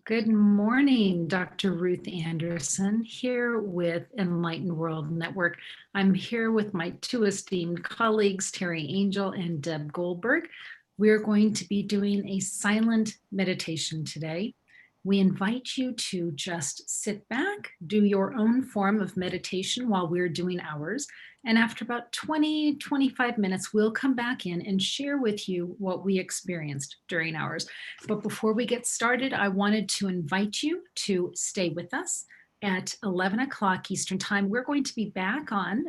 Good morning, Dr. Ruth Anderson, here with Enlightened World Network. I'm here with my two esteemed colleagues, Teri Angel and Deb Goldberg. We're going to be doing a silent meditation today. We invite you to just sit back, do your own form of meditation while we're doing ours. And after about 20-25 minutes, we'll come back in and share with you what we experienced during ours. But before we get started, I wanted to invite you to stay with us at 11 o'clock Eastern Time. We're going to be back on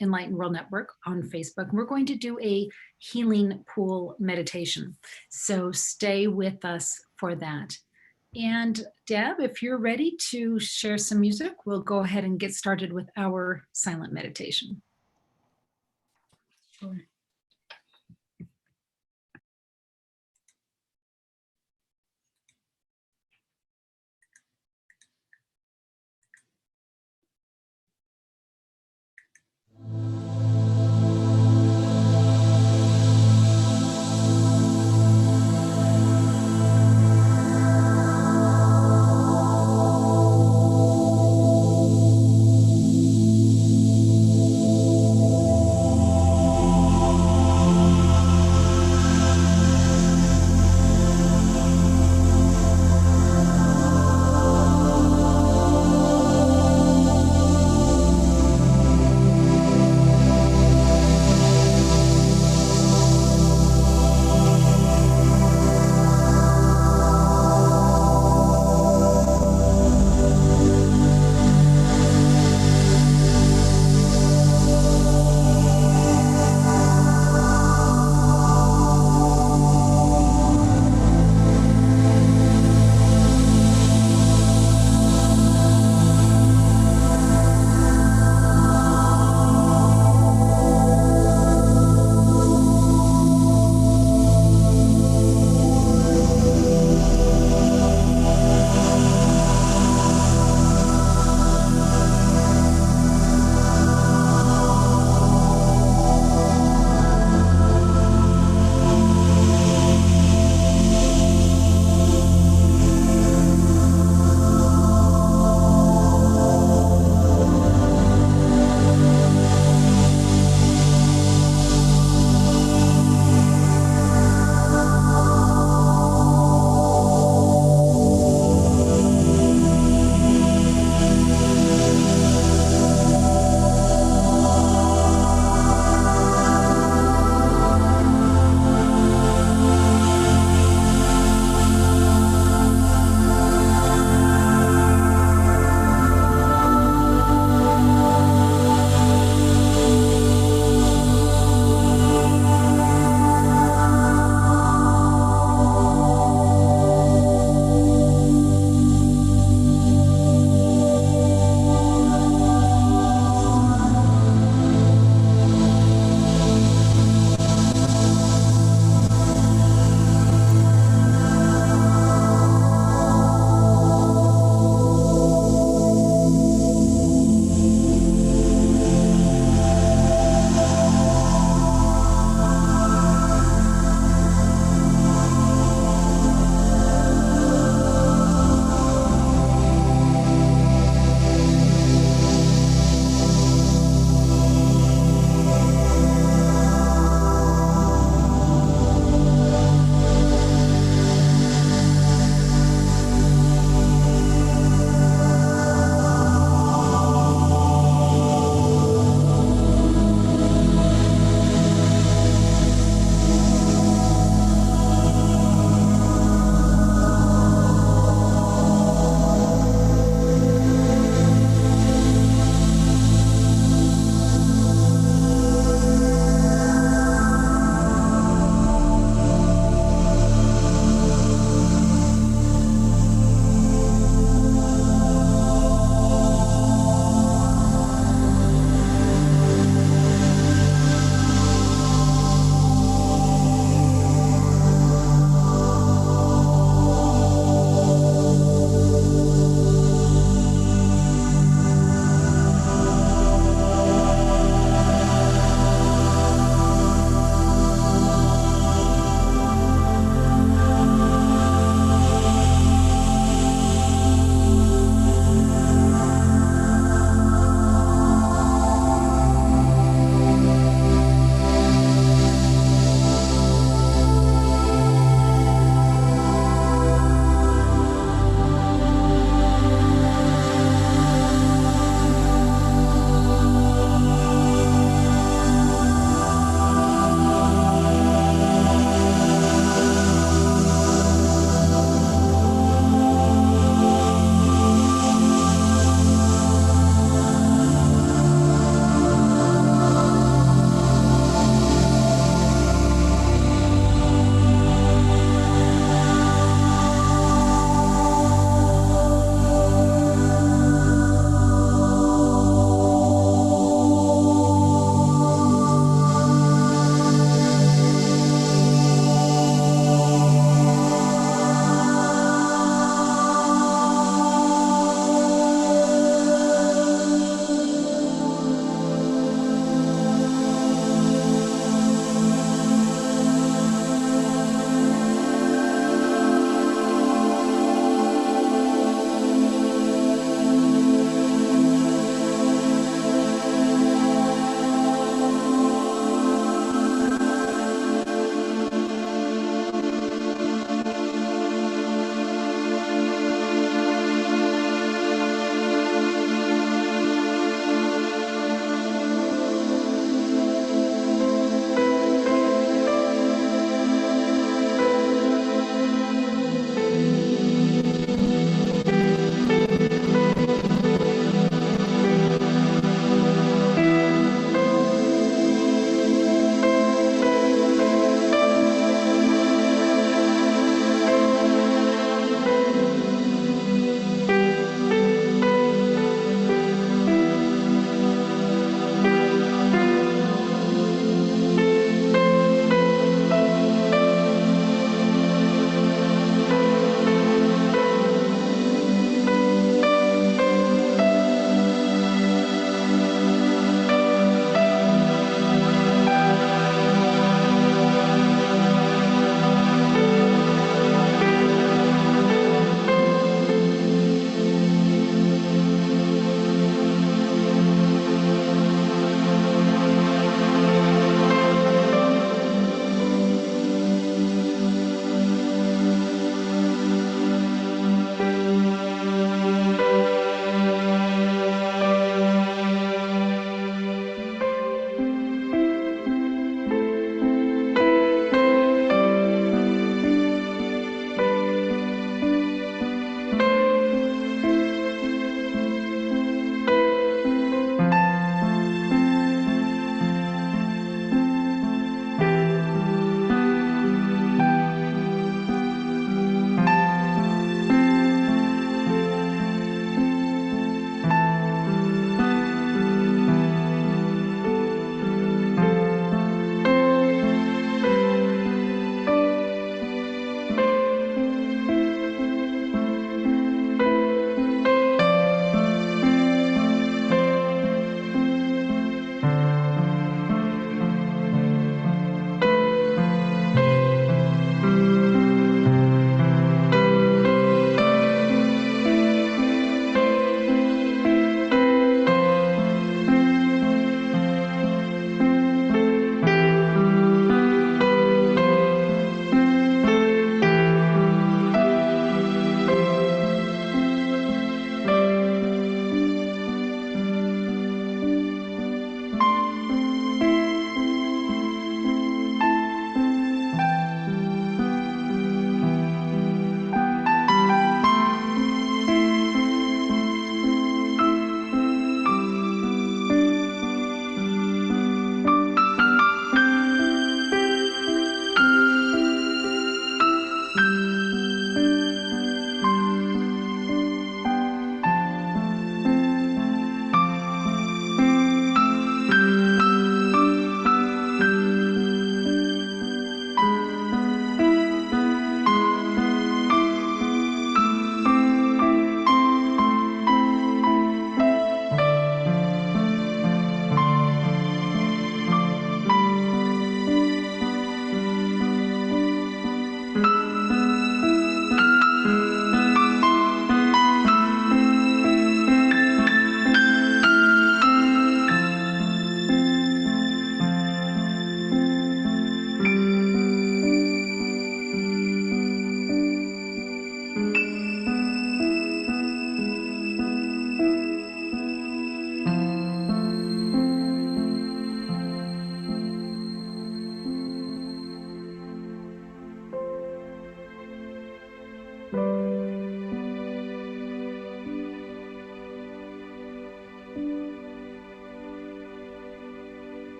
Enlightened World Network on Facebook. We're going to do a healing pool meditation. So stay with us for that. And Deb, if you're ready to share some music, we'll go ahead and get started with our silent meditation. Sure.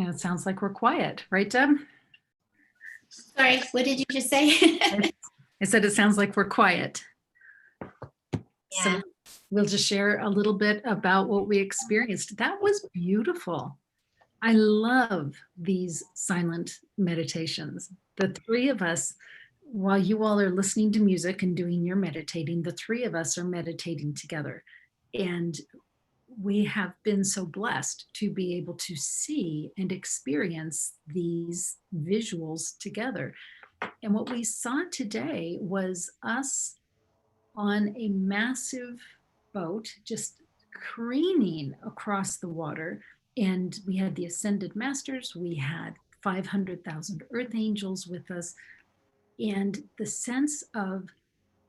And it sounds like we're quiet, right, Deb? Sorry, what did you just say? I said it sounds like we're quiet. Yeah. So we'll just share a little bit about what we experienced. That was beautiful. I love these silent meditations. The three of us, while you all are listening to music and doing your meditating, the three of us are meditating together. And we have been so blessed to be able to see and experience these visuals together. And what we saw today was us on a massive boat, just careening across the water. And we had the ascended masters, we had 500,000 earth angels with us, and the sense of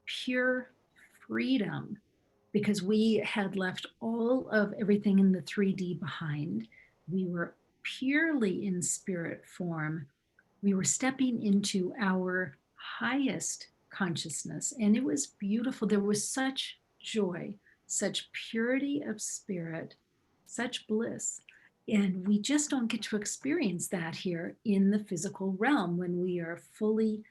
pure freedom, because we had left all of everything in the 3D behind. We were purely in spirit form. We were stepping into our highest consciousness, and it was beautiful. There was such joy, such purity of spirit, such bliss. And we just don't get to experience that here in the physical realm when we are fully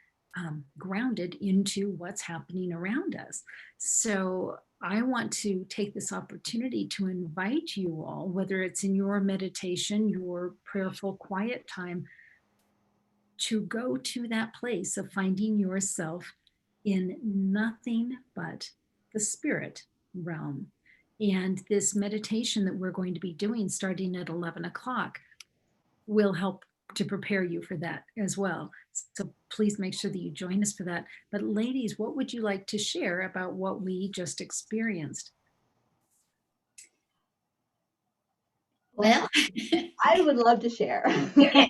grounded into what's happening around us. So I want to take this opportunity to invite you all, whether it's in your meditation, your prayerful quiet time, to go to that place of finding yourself in nothing but the spirit realm. And this meditation that we're going to be doing starting at 11 o'clock will help to prepare you for that as well. So please make sure that you join us for that. But ladies, what would you like to share about what we just experienced? Well, I would love to share. okay.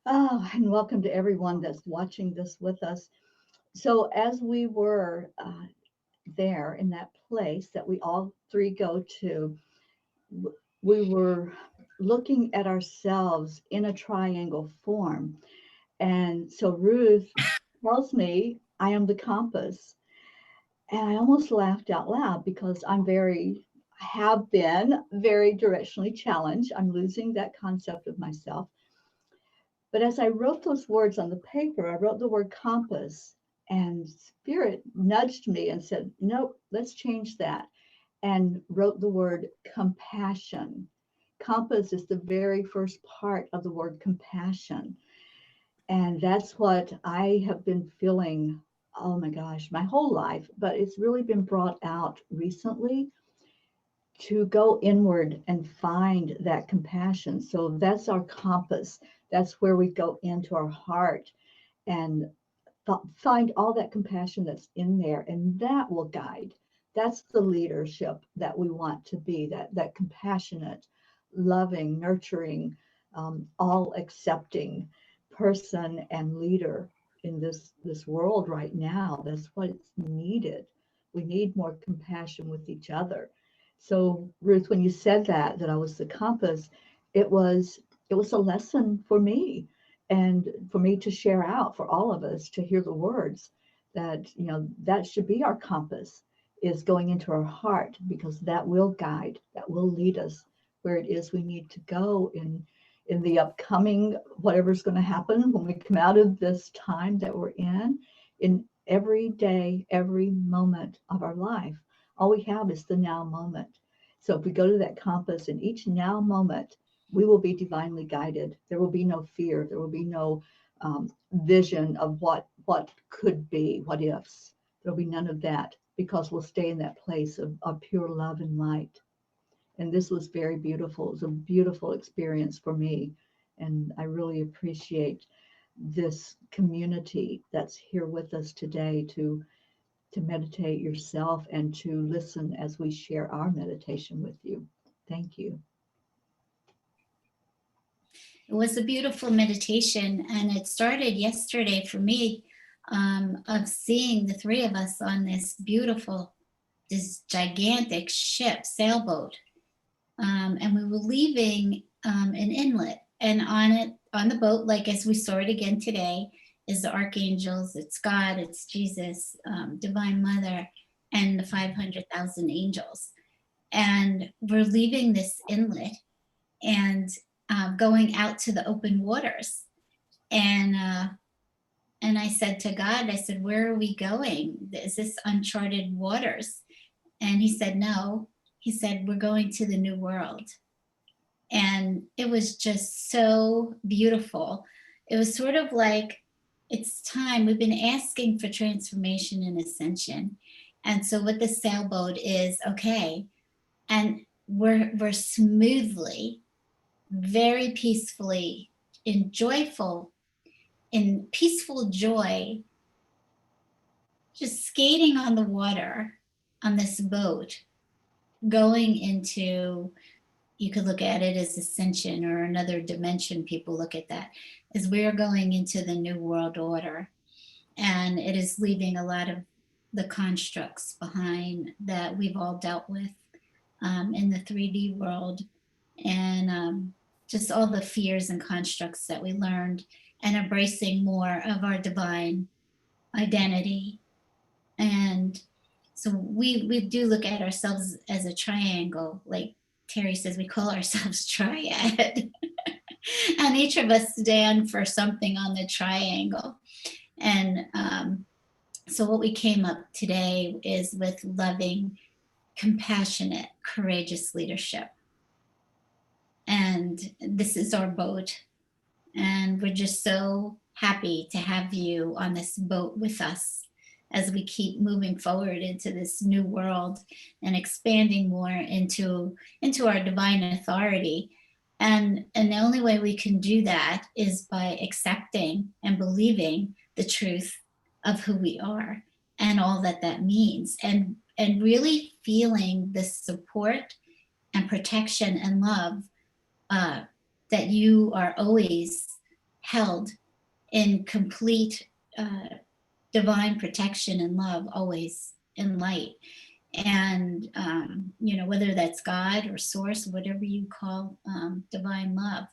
Oh, and welcome to everyone that's watching this with us. So as we were there in that place that we all three go to, we were looking at ourselves in a triangle form. And so Ruth tells me I am the compass. And I almost laughed out loud because have been very directionally challenged. I'm losing that concept of myself. But as I wrote those words on the paper, I wrote the word compass, and Spirit nudged me and said, nope, let's change that, and wrote the word compassion. Compass is the very first part of the word compassion. And that's what I have been feeling, oh my gosh, my whole life, but it's really been brought out recently to go inward and find that compassion. So that's our compass. That's where we go into our heart and find all that compassion that's in there, and that will guide. That's the leadership that we want to be, that compassionate, loving, nurturing, all accepting person and leader in this world right now. That's what's needed. We need more compassion with each other. So Ruth, when you said that I was the compass, it was a lesson for me, and for me to share out, for all of us to hear the words that, that should be our compass, is going into our heart, because that will guide, that will lead us where it is we need to go in the upcoming, whatever's going to happen when we come out of this time that we're in every day, every moment of our life. All we have is the now moment. So if we go to that compass in each now moment, we will be divinely guided. There will be no fear. There will be no vision of what could be, what ifs. There'll be none of that, because we'll stay in that place of pure love and light. And this was very beautiful. It was a beautiful experience for me. And I really appreciate this community that's here with us today to meditate yourself and to listen as we share our meditation with you. Thank you. It was a beautiful meditation, and it started yesterday for me, of seeing the three of us on this gigantic ship, sailboat. And we were leaving an inlet, and on the boat, like as we saw it again today, is the archangels, it's God, it's Jesus, Divine Mother, and the 500,000 angels. And we're leaving this inlet, and going out to the open waters. And I said to God, I said, where are we going? Is this uncharted waters? And he said, no. He said, we're going to the new world. And it was just so beautiful. It was sort of like, it's time. We've been asking for transformation and ascension. And so what the sailboat is, okay, and we're smoothly, very peacefully, in peaceful joy, just skating on the water on this boat, going into, you could look at it as ascension or another dimension. People look at that as we're going into the new world order. And it is leaving a lot of the constructs behind that we've all dealt with in the 3D world. And just all the fears and constructs that we learned, and embracing more of our divine identity. And so we do look at ourselves as a triangle, like Teri says, we call ourselves triad. And each of us stand for something on the triangle. And so what we came up today is with loving, compassionate, courageous leadership. And this is our boat. And we're just so happy to have you on this boat with us as we keep moving forward into this new world and expanding more into our divine authority. And the only way we can do that is by accepting and believing the truth of who we are and all that that means, and really feeling the support and protection and love that you are always held in complete divine protection and love, always in light. And whether that's God or source, whatever you call divine love,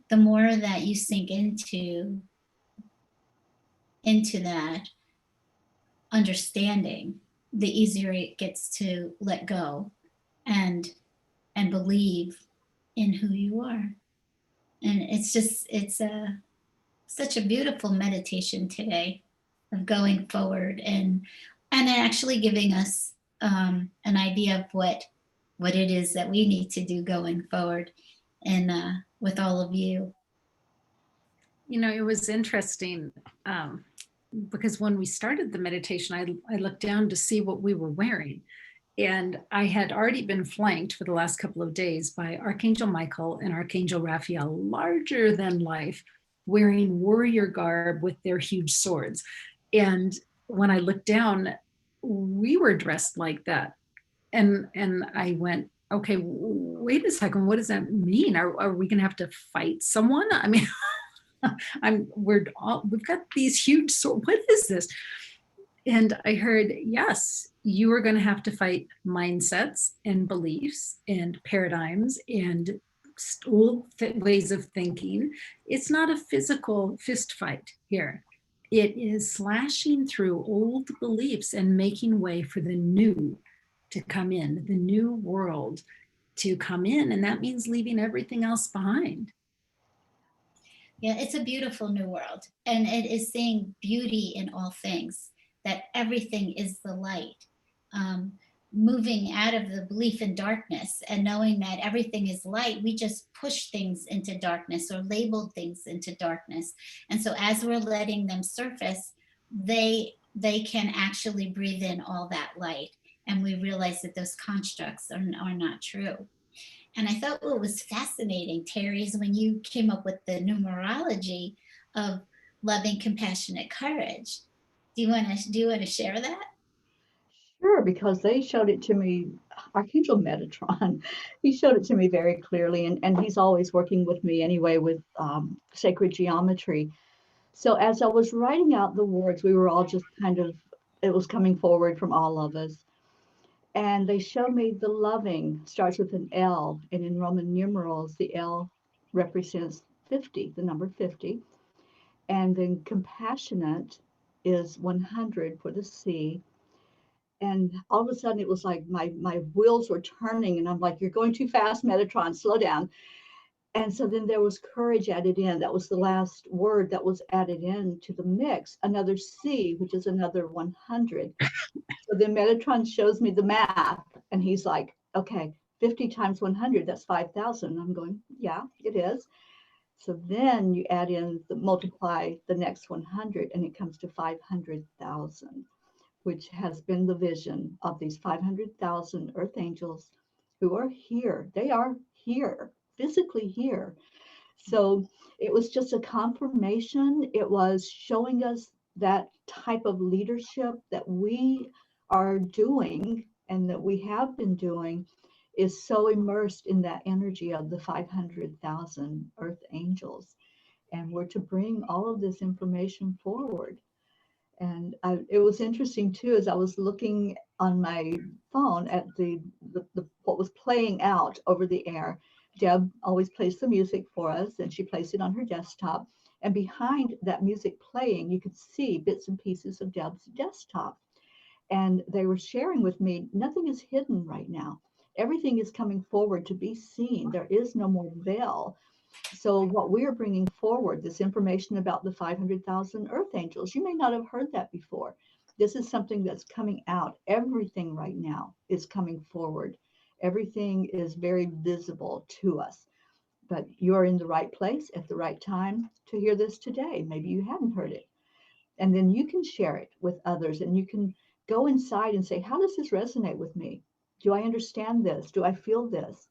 the more that you sink into that understanding, the easier it gets to let go and believe in who you are. And it's such a beautiful meditation today of going forward and actually giving us an idea of what it is that we need to do going forward, and with all of you. It was interesting because when we started the meditation, I looked down to see what we were wearing. And I had already been flanked for the last couple of days by Archangel Michael and Archangel Raphael, larger than life, wearing warrior garb with their huge swords. And when I looked down, we were dressed like that. And I went, okay, wait a second, what does that mean? Are we going to have to fight someone? I mean, we've got these huge swords. What is this? And I heard, yes, you are going to have to fight mindsets and beliefs and paradigms and old ways of thinking. It's not a physical fist fight here. It is slashing through old beliefs and making way for the new to come in, the new world to come in. And that means leaving everything else behind. Yeah, it's a beautiful new world. And it is seeing beauty in all things, that everything is the light. Moving out of the belief in darkness and knowing that everything is light, we just push things into darkness or labeled things into darkness. And so as we're letting them surface, they can actually breathe in all that light. And we realize that those constructs are not true. And I thought what was fascinating, Teri, is when you came up with the numerology of loving, compassionate courage. Do you want to share that? Sure, because they showed it to me, Archangel Metatron, he showed it to me very clearly, and he's always working with me anyway with sacred geometry. So as I was writing out the words, we were all just it was coming forward from all of us. And they showed me the loving starts with an L, and in Roman numerals, the L represents 50, the number 50. And then compassionate is 100 for the C. And all of a sudden it was like my wheels were turning, and I'm like, you're going too fast, Metatron, slow down. And so then there was courage added in. That was the last word that was added in to the mix. Another C, which is another 100. So then Metatron shows me the math, and he's like, okay, 50 times 100, that's 5,000. I'm going, yeah, it is. So then you add in the multiply the next 100, and it comes to 500,000, which has been the vision of these 500,000 earth angels who are here. They are here, physically here. So it was just a confirmation. It was showing us that type of leadership that we are doing and that we have been doing is so immersed in that energy of the 500,000 earth angels. And we're to bring all of this information forward. And it was interesting too, as I was looking on my phone at the what was playing out over the air. Deb always plays the music for us, and she plays it on her desktop. And behind that music playing, you could see bits and pieces of Deb's desktop. And they were sharing with me, nothing is hidden right now. Everything is coming forward to be seen. There is no more veil. So what we are bringing forward, this information about the 500,000 earth angels, you may not have heard that before. This is something that's coming out. Everything right now is coming forward. Everything is very visible to us. But you're in the right place at the right time to hear this today. Maybe you hadn't heard it. And then you can share it with others, and you can go inside and say, how does this resonate with me? Do I understand this? Do I feel this?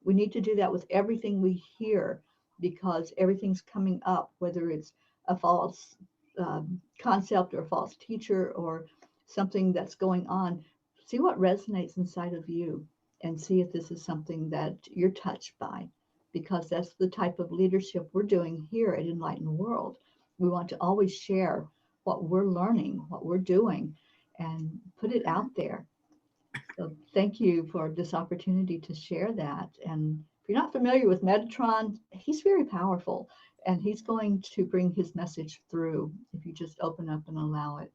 We need to do that with everything we hear, because everything's coming up, whether it's a false concept or a false teacher or something that's going on. See what resonates inside of you and see if this is something that you're touched by, because that's the type of leadership we're doing here at Enlightened World. We want to always share what we're learning, what we're doing, and put it out there. So thank you for this opportunity to share that. And if you're not familiar with Metatron, he's very powerful, and he's going to bring his message through if you just open up and allow it.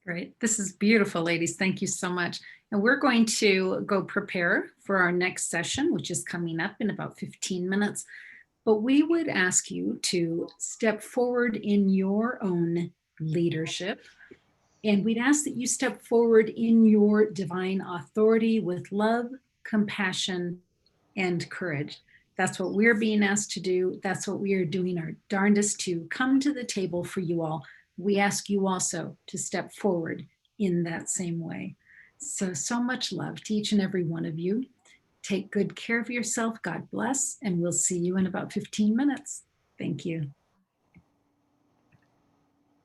Great. This is beautiful, ladies. Thank you so much. And we're going to go prepare for our next session, which is coming up in about 15 minutes. But we would ask you to step forward in your own leadership. And we'd ask that you step forward in your divine authority with love, compassion, and courage. That's what we're being asked to do. That's what we are doing our darndest to come to the table for you all. We ask you also to step forward in that same way. So much love to each and every one of you. Take good care of yourself. God bless. And we'll see you in about 15 minutes. Thank you.